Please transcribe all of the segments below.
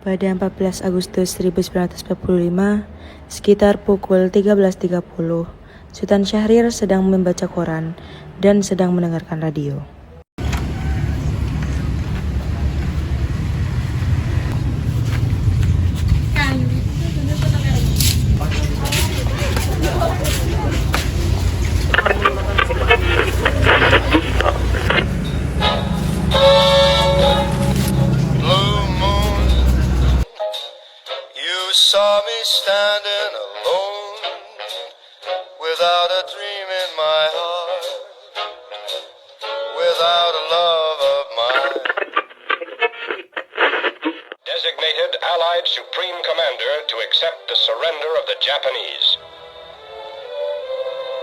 Pada 14 Agustus 1945, sekitar pukul 13.30, Sultan Syahrir sedang membaca koran dan sedang mendengarkan radio. Saw me standing alone, without a dream in my heart, without a love of mine. Designated Allied Supreme Commander to accept the surrender of the Japanese.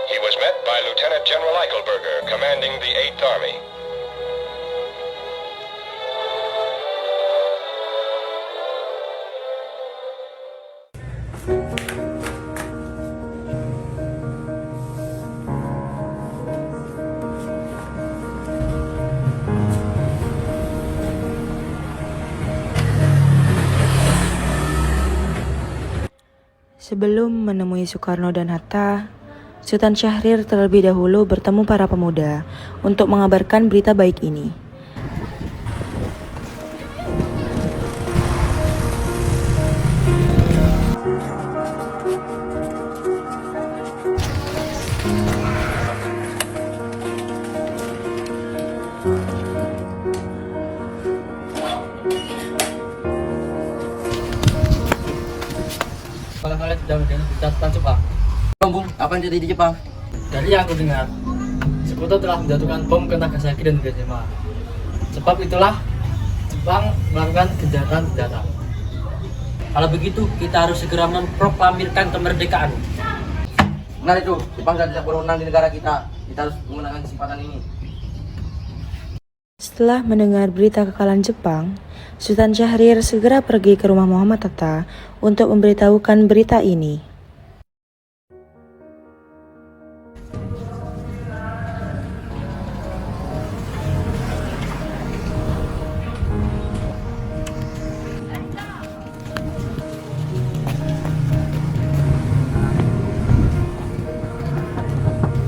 He was met by Lieutenant General Eichelberger, commanding the 8th Army. Sebelum menemui Soekarno dan Hatta, Sultan Syahrir terlebih dahulu bertemu para pemuda untuk mengabarkan berita baik ini. Kalian sedang mendengar berita tentang Jepang. Bung, apa yang terjadi di Jepang? Dari yang aku dengar, Sekutu telah menjatuhkan bom ke Nagasaki dan Hiroshima. Sebab itulah Jepang melakukan kejahatan-kejahatan. Kalau begitu, kita harus segera memproklamirkan kemerdekaan. Benar itu, Jepang tidak berwenang di negara kita. Kita harus menggunakan kesempatan ini. Setelah mendengar berita kekalahan Jepang, Sultan Syahrir segera pergi ke rumah Muhammad Hatta untuk memberitahukan berita ini.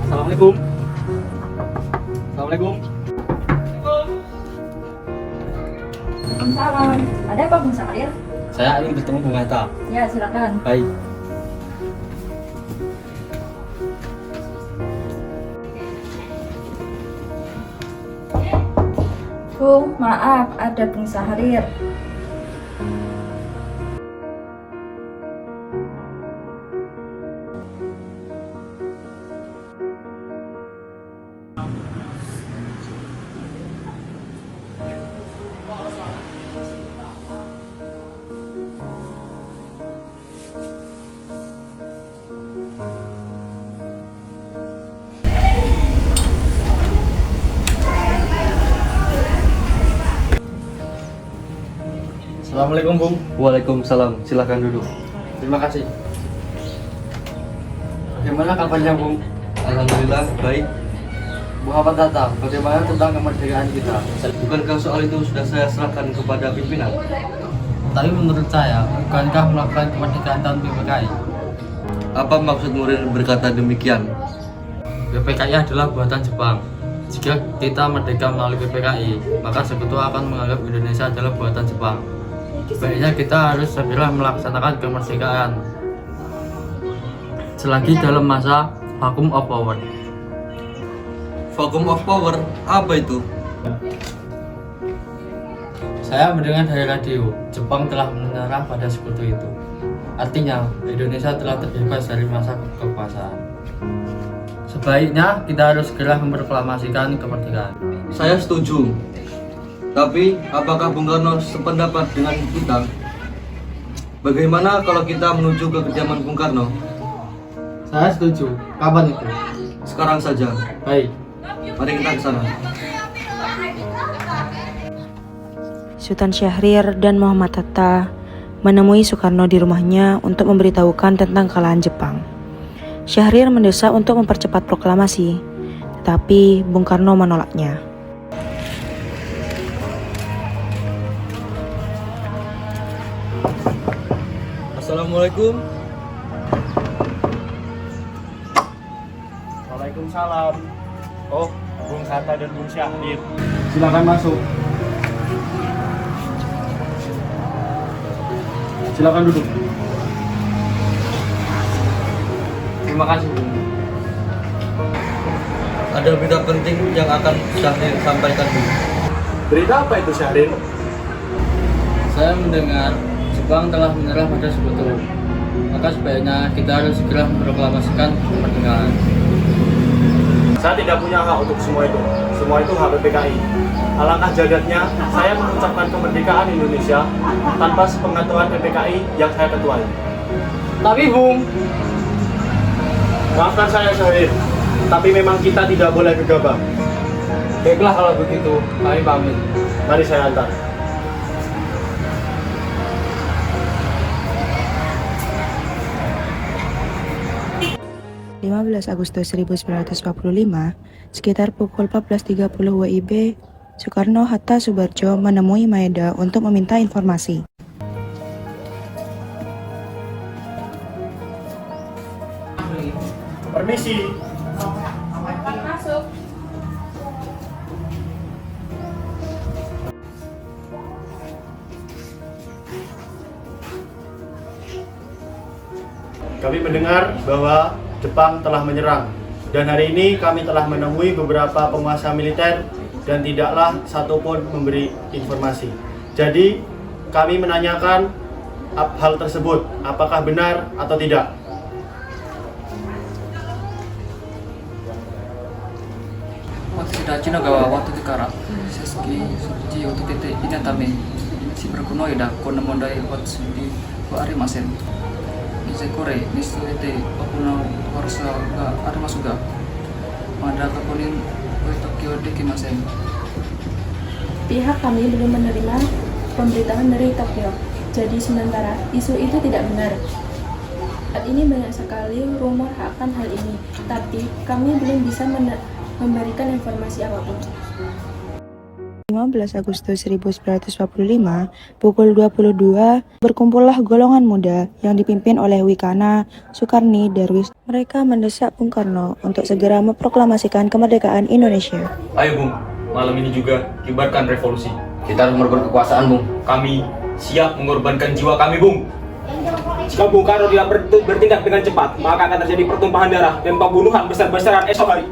Assalamualaikum. Assalamualaikum. Salam. Ada apa Bung Syahrir? Saya ingin bertemu Bung Hatta. Ya, silakan. Baik. Bung, maaf, ada Bung Syahrir. Assalamualaikum Bung. Waalaikumsalam, silakan duduk. Terima kasih. Bagaimana kabarnya Bung? Alhamdulillah, baik. Muhammad Hatta, bagaimana tentang kemerdekaan kita? Bukankah soal itu sudah saya serahkan kepada pimpinan? Tapi menurut saya, bukankah melakukan kemerdekaan tahun PPKI? Apa maksud murid berkata demikian? PPKI adalah buatan Jepang. Jika kita merdeka melalui PPKI, maka Sekutu akan menganggap Indonesia adalah buatan Jepang. Sebaiknya kita harus segera melaksanakan kemerdekaan selagi dalam masa vacuum of power. Vacuum of power, apa itu? Saya mendengar dari radio, Jepang telah menyerah pada Sekutu itu. Artinya, Indonesia telah terbebas dari masa kekuasaan. Sebaiknya kita harus segera memproklamasikan kemerdekaan. Saya setuju. Tapi, apakah Bung Karno sependapat dengan kita? Bagaimana kalau kita menuju ke kediaman Bung Karno? Saya setuju. Kapan itu? Sekarang saja. Baik. Mari kita ke sana. Sultan Syahrir dan Muhammad Hatta menemui Soekarno di rumahnya untuk memberitahukan tentang kekalahan Jepang. Syahrir mendesak untuk mempercepat proklamasi, tetapi Bung Karno menolaknya. Assalamualaikum. Waalaikumsalam. Oh, Bung Hatta dan Bung Syahrir. Silakan masuk. Silakan duduk. Terima kasih, Bung. Ada berita penting yang akan Syahrir sampaikan, Bung. Berita apa itu, Syahrir? Saya mendengar Jepang telah menyerah pada Sekutu. Maka sebaiknya kita harus segera memproklamasikan kemerdekaan. Saya tidak punya hak untuk semua itu. Semua itu hak PPKI. Alangkah jagatnya saya mengucapkan kemerdekaan Indonesia tanpa sepengetahuan PPKI yang saya ketuai. Tapi, Bung, Maafkan saya, Syahrir, tapi memang kita tidak boleh gegabah. baiklah kalau begitu, kami pamit. Mari saya antar. Agustus 1945, sekitar pukul 14.30 WIB, Soekarno Hatta Soebardjo menemui Maeda untuk meminta informasi. Permisi. Masuk. Kami mendengar bahwa Jepang telah menyerang, dan hari ini kami telah menemui beberapa penguasa militer dan tidaklah satupun memberi informasi. Jadi kami menanyakan hal tersebut, apakah benar atau tidak? Waktu Cina gawa waktu Tikara, Seski Suji waktu Tete Inatame, si berkuno ida kona mondai hot di Ari Masen. Kore, Tete Okuno Warsa ga ada masuk ga. Mada kaponin Tokyo Deki Masen. Pihak kami belum menerima pemberitahuan dari Tokyo. Jadi sementara isu itu tidak benar. Saat ini banyak sekali rumor akan hal ini, tapi kami belum bisa memberikan informasi apapun. 15 Agustus 1945, pukul 22, berkumpullah golongan muda yang dipimpin oleh Wikana, Soekarni, Darwis. Mereka mendesak Bung Karno untuk segera memproklamasikan kemerdekaan Indonesia. Ayo Bung, malam ini juga kibarkan revolusi. Kita harus merebut kekuasaan, Bung. Kami siap mengorbankan jiwa kami, Bung. Jika Bung Karno tidak bertindak dengan cepat, maka akan terjadi pertumpahan darah dan pembunuhan besar-besaran esok hari.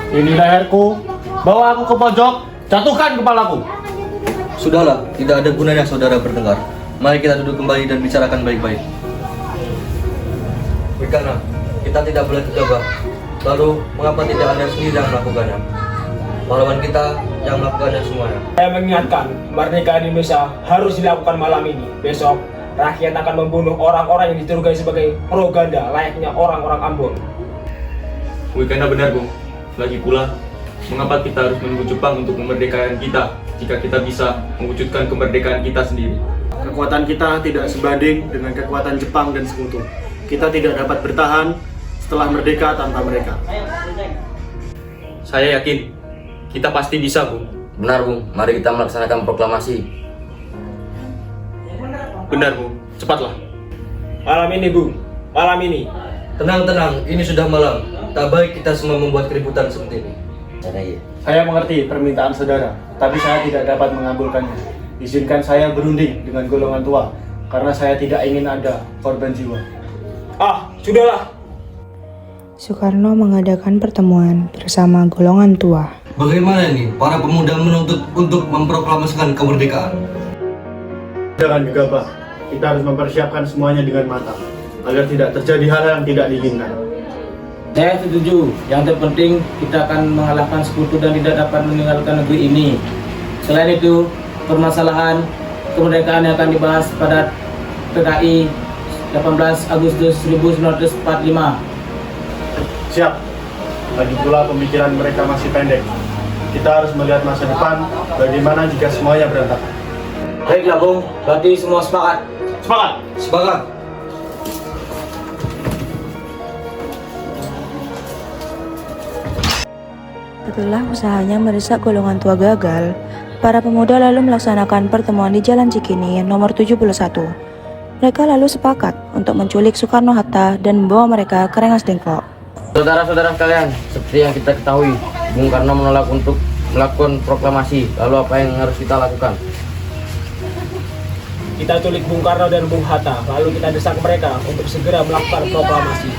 Ini leherku, bawa aku ke pojok, jatuhkan kepalaku. Sudahlah, tidak ada gunanya saudara berdengar. Mari kita duduk kembali dan bicarakan baik-baik. Wikana, kita tidak boleh gegabah. Lalu, mengapa tidak Anda sendiri yang melakukannya? Pahlawan kita yang melakukannya semuanya. Saya mengingatkan, kemerdekaan Indonesia harus dilakukan malam ini. Besok, rakyat akan membunuh orang-orang yang dicurigai sebagai propaganda layaknya orang-orang Ambon. Wikana benar, Bung. Lagi pula, mengapa kita harus menunggu Jepang untuk memerdekakan kita jika kita bisa mewujudkan kemerdekaan kita sendiri? Kekuatan kita tidak sebanding dengan kekuatan Jepang dan Sekutu. Kita tidak dapat bertahan setelah merdeka tanpa mereka. Saya yakin, kita pasti bisa, Bung. Benar, Bung. Mari kita melaksanakan proklamasi. Benar, Bung. Cepatlah. Malam ini, Bung. Malam ini. Tenang, ini sudah malam. Tak baik kita semua membuat keributan seperti ini. Saya mengerti permintaan saudara, tapi saya tidak dapat mengabulkannya. Izinkan saya berunding dengan golongan tua, karena saya tidak ingin ada korban jiwa. Sudahlah. Soekarno mengadakan pertemuan bersama golongan tua. Bagaimana ini? Para pemuda menuntut untuk memproklamasikan kemerdekaan. Jangan gegabah. Kita harus mempersiapkan semuanya dengan matang, agar tidak terjadi hal yang tidak diinginkan. Saya setuju. Yang terpenting kita akan mengalahkan Sekutu dan tidak dapat meninggalkan negeri ini. Selain itu, permasalahan kemerdekaan yang akan dibahas pada PKI 18 Agustus 1945. Siap. Lagi pula pemikiran mereka masih pendek. Kita harus melihat masa depan, bagaimana jika semuanya berantakan. Baiklah, Bung. Berarti semua sepakat. Sepakat! Sepakat. Setelah usahanya mendesak golongan tua gagal, para pemuda lalu melaksanakan pertemuan di Jalan Cikini nomor 71. Mereka lalu sepakat untuk menculik Soekarno-Hatta dan membawa mereka ke Rengas Dengklok. Saudara-saudara sekalian, seperti yang kita ketahui, Bung Karno menolak untuk melakukan proklamasi. Lalu apa yang harus kita lakukan? Kita culik Bung Karno dan Bung Hatta, lalu kita desak mereka untuk segera melakukan proklamasi.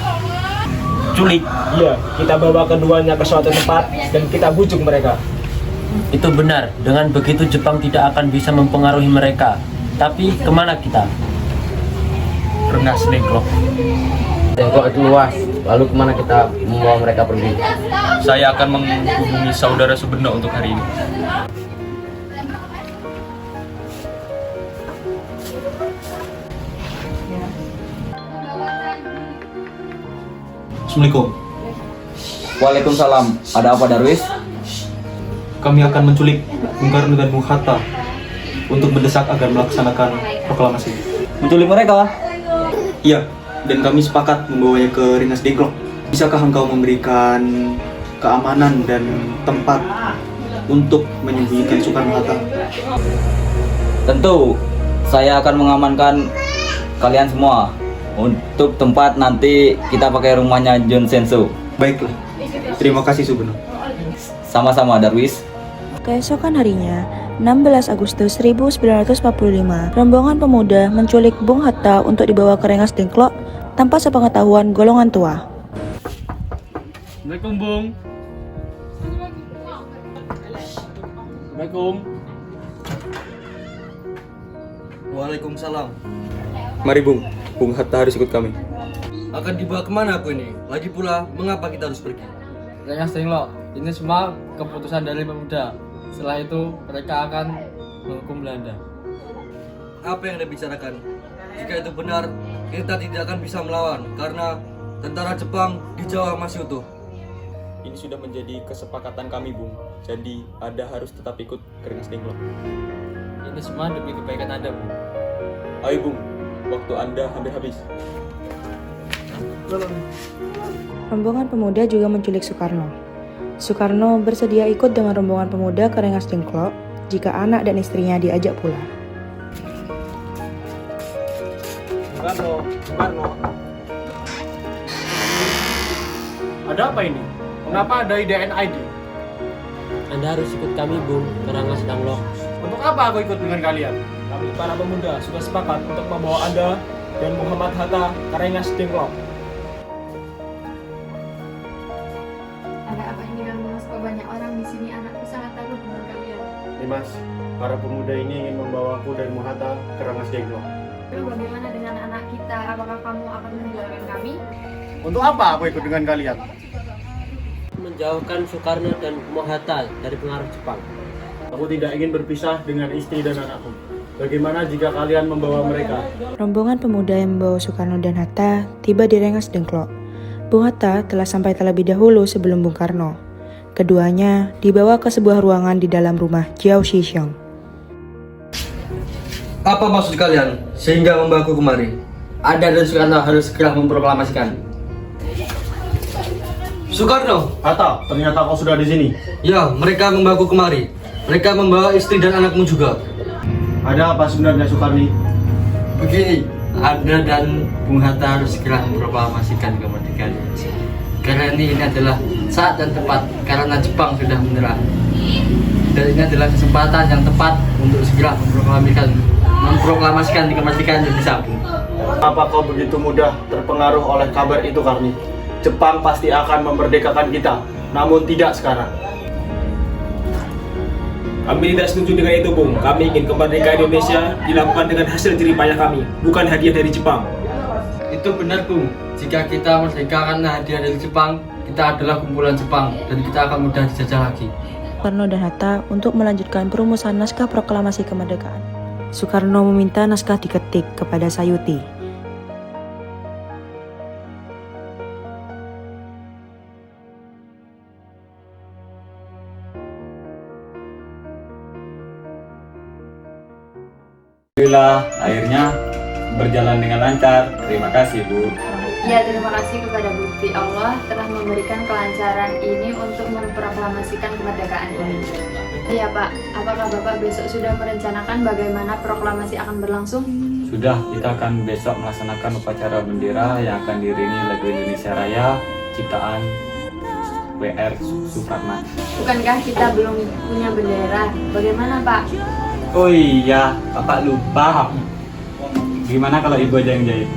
Culik? Iya, kita bawa keduanya ke suatu tempat dan kita bujuk mereka. Itu benar, dengan begitu Jepang tidak akan bisa mempengaruhi mereka. Tapi kemana kita? Rengas Dengklok. Dengklok itu luas, lalu kemana kita membawa mereka pergi? Saya akan menghubungi saudara Subeno untuk hari ini. Assalamualaikum. Waalaikumsalam. Ada apa, Darwis? Kami akan menculik Bung Karno dan Bung Hatta untuk mendesak agar melaksanakan proklamasi. Menculik mereka? Iya, dan kami sepakat membawanya ke Rengas Dengklok. Bisakah engkau memberikan keamanan dan tempat untuk menyembunyikan Soekarno-Hatta? Tentu, saya akan mengamankan kalian semua. Untuk tempat nanti kita pakai rumahnya John Senso. Baiklah, terima kasih Subeno. Sama-sama, Darwis. Keesokan harinya, 16 Agustus 1945, rombongan pemuda menculik Bung Hatta untuk dibawa ke Rengas Dengklok tanpa sepengetahuan golongan tua. Assalamualaikum, Bung. Assalamualaikum. Waalaikumsalam. Mari Bung, Bung Hatta harus ikut kami. Akan dibawa kemana aku ini? Lagi pula, mengapa kita harus pergi? Rengas Dengklok, ini semua keputusan dari pemuda. Setelah itu, mereka akan menghukum Belanda. Apa yang Anda bicarakan? Jika itu benar, kita tidak akan bisa melawan karena tentara Jepang di Jawa masih utuh. Ini sudah menjadi kesepakatan kami Bung, jadi Anda harus tetap ikut ke Rengas Dengklok. Ini semua demi kebaikan Anda, Bung. Ayo Bung, waktu Anda hampir habis. Rombongan pemuda juga menculik Soekarno. Soekarno bersedia ikut dengan rombongan pemuda ke Rengas Dengklok jika anak dan istrinya diajak pula. Soekarno. Ada apa ini? Kenapa ada IDN ID? Anda harus ikut kami, Bung, ke Rengas Dengklok. Untuk apa aku ikut dengan kalian? Kami para pemuda sudah sepakat untuk membawa Anda dan Muhammad Hatta ke Rengas Dengklok. Ada apa ini dengan Mas? Kok banyak orang di sini? Anakku sangat takut dengan kalian. Nimas, para pemuda ini ingin membawaku dan Muhatta ke Rengas Dengklok. Lalu bagaimana dengan anak kita? Apakah kamu akan meninggalkan kami? Untuk apa aku ikut dengan kalian? Menjauhkan Soekarno dan Hatta dari pengaruh Jepang. Aku tidak ingin berpisah dengan istri dan anakku. Bagaimana jika kalian membawa mereka? Rombongan pemuda yang membawa Soekarno dan Hatta tiba di Rengas Dengklok. Bung Hatta telah sampai terlebih dahulu sebelum Bung Karno. Keduanya dibawa ke sebuah ruangan di dalam rumah Jiao Shixiong. Apa maksud kalian sehingga membawaku kemari? Anda dan Soekarno harus segera memproklamasikan. Soekarno, Hatta, ternyata kau sudah di sini. ya mereka membawaku kemari. Mereka membawa istri dan anakmu juga. Ada apa sebenarnya Soekarni? Begini, Anda dan Bung Hatta harus segera memproklamasikan kemerdekaan Indonesia. Karena ini adalah saat dan tepat karena Jepang sudah menyerah. Dan ini adalah kesempatan yang tepat untuk segera memproklamasikan kemerdekaan Indonesia. Apa kau begitu mudah terpengaruh oleh kabar itu, Karni? Jepang pasti akan memerdekakan kita, namun tidak sekarang. Kami tidak setuju dengan itu, Bung. Kami ingin kemerdekaan Indonesia dilakukan dengan hasil jerih payah kami, bukan hadiah dari Jepang. Itu benar, Bung. Jika kita merdeka karena hadiah dari Jepang, kita adalah kumpulan Jepang dan kita akan mudah dijajah lagi. Soekarno dan Hatta untuk melanjutkan perumusan naskah proklamasi kemerdekaan. Soekarno meminta naskah diketik kepada Sayuti. Alhamdulillah, akhirnya berjalan dengan lancar. Terima kasih, Bu. Ya, terima kasih kepada Gusti Allah telah memberikan kelancaran ini untuk memproklamasikan kemerdekaan ini. Ya Pak, apakah Bapak besok sudah merencanakan bagaimana proklamasi akan berlangsung? Sudah, kita akan besok melaksanakan upacara bendera yang akan diiringi lagu Indonesia Raya ciptaan WR Suparman. Bukankah kita belum punya bendera? Bagaimana, Pak? Oh iya, Bapak lupa. Gimana kalau Ibu aja yang jahit?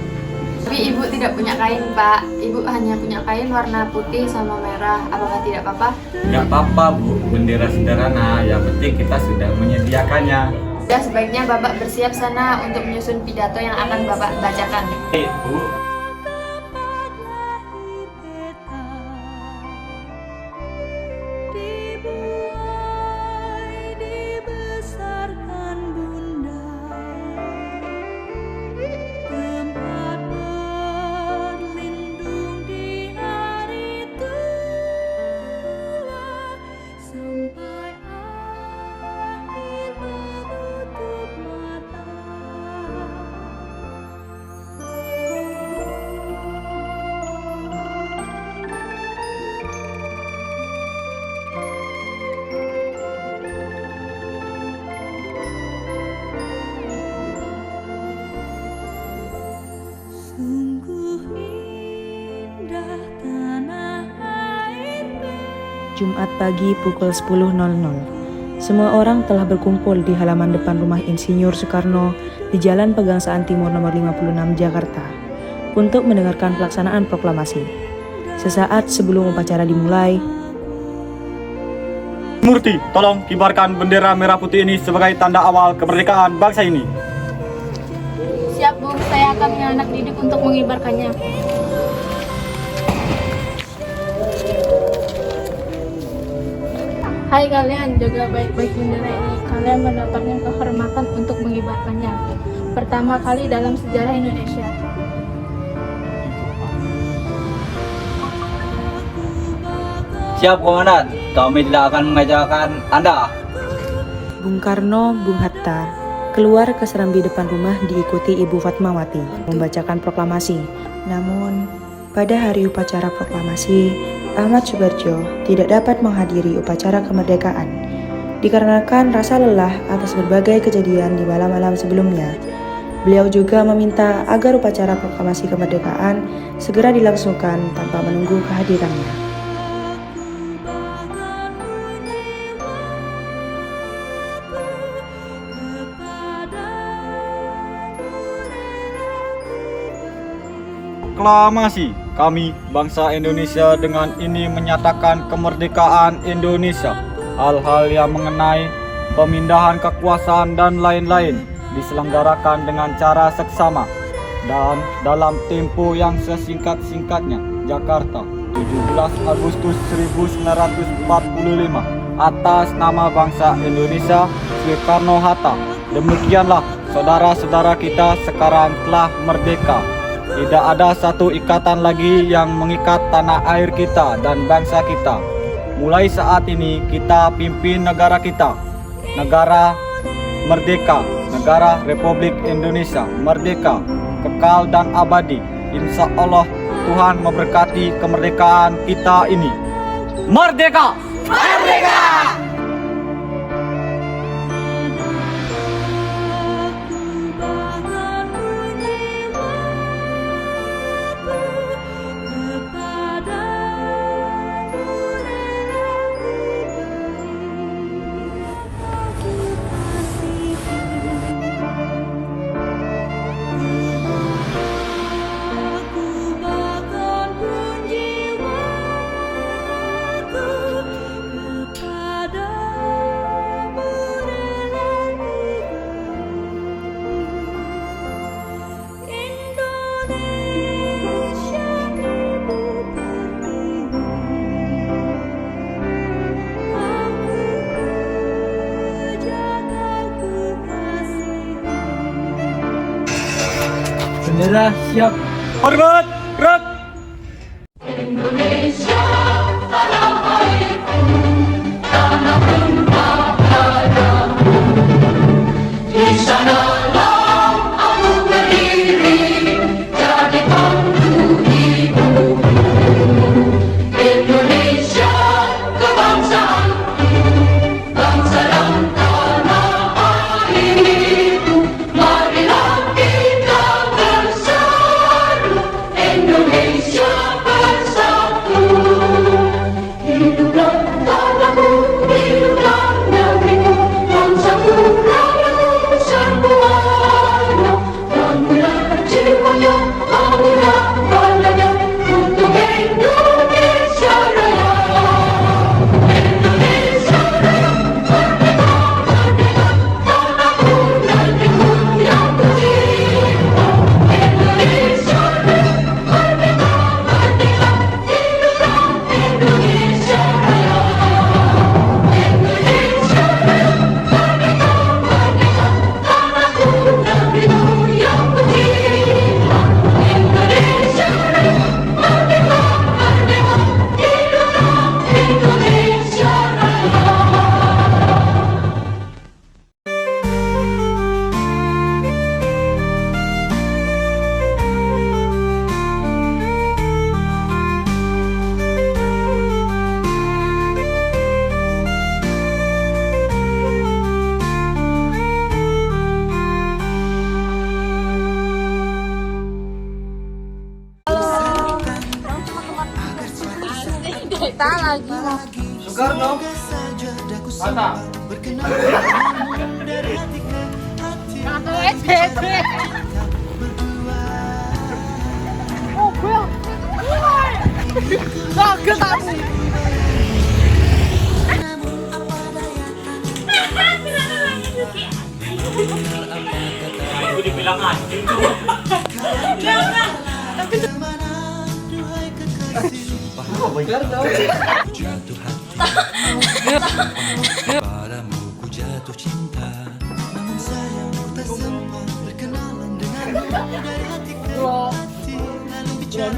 Tapi Ibu tidak punya kain, Pak. Ibu hanya punya kain warna putih sama merah. Apakah tidak apa-apa? Nggak apa-apa, Bu. Bendera sederhana, yang penting kita sudah menyediakannya. Ya, sebaiknya Bapak bersiap sana untuk menyusun pidato yang akan Bapak bacakan. Bu. Jumat pagi pukul 10.00. Semua orang telah berkumpul di halaman depan rumah Insinyur Soekarno di Jalan Pegangsaan Timur nomor 56 Jakarta untuk mendengarkan pelaksanaan proklamasi. Sesaat sebelum upacara dimulai, Murti, tolong kibarkan bendera merah putih ini sebagai tanda awal kemerdekaan bangsa ini. Siap, Bu. Saya akan menganak didik untuk mengibarkannya. Hai kalian, jaga baik-baik bendera ini. Kalian mendapatkan kehormatan untuk mengibarkannya. Pertama kali dalam sejarah Indonesia. Siap, Komandan. Kami tidak akan mengecewakan Anda. Bung Karno, Bung Hatta keluar ke serambi depan rumah diikuti Ibu Fatmawati membacakan proklamasi. Namun, pada hari upacara proklamasi, Ahmad Subarjo tidak dapat menghadiri upacara kemerdekaan dikarenakan rasa lelah atas berbagai kejadian di malam-malam sebelumnya. Beliau juga meminta agar upacara proklamasi kemerdekaan segera dilangsungkan tanpa menunggu kehadirannya. Proklamasi, kami bangsa Indonesia dengan ini menyatakan kemerdekaan Indonesia. Hal-hal yang mengenai pemindahan kekuasaan dan lain-lain diselenggarakan dengan cara seksama dan dalam tempo yang sesingkat-singkatnya. Jakarta, 17 Agustus 1945, atas nama bangsa Indonesia, Soekarno-Hatta. Demikianlah saudara-saudara kita sekarang telah merdeka. Tidak ada satu ikatan lagi yang mengikat tanah air kita dan bangsa kita. Mulai saat ini kita pimpin negara kita, negara merdeka, negara Republik Indonesia, merdeka, kekal dan abadi. Insya Allah Tuhan memberkati kemerdekaan kita ini. Merdeka! Merdeka! Bendera siap. Hormat, gerak! Indonesia, tanah airku, tanah tumpah darahmu. Di sanalah aku berdiri, jadi pangku ibumu. Indonesia, kebangsaanku, bangsa dan tanah airku. Marilah kita lagi mas. Soekarno. Hatta. Kata SDB. Mobil. Sakit aku. Aku dibilang anjing tuh. Padamu ku jatuh cinta, namun sayang ku tak sempat berkenalan denganmu dari hatiku. Lalu bicara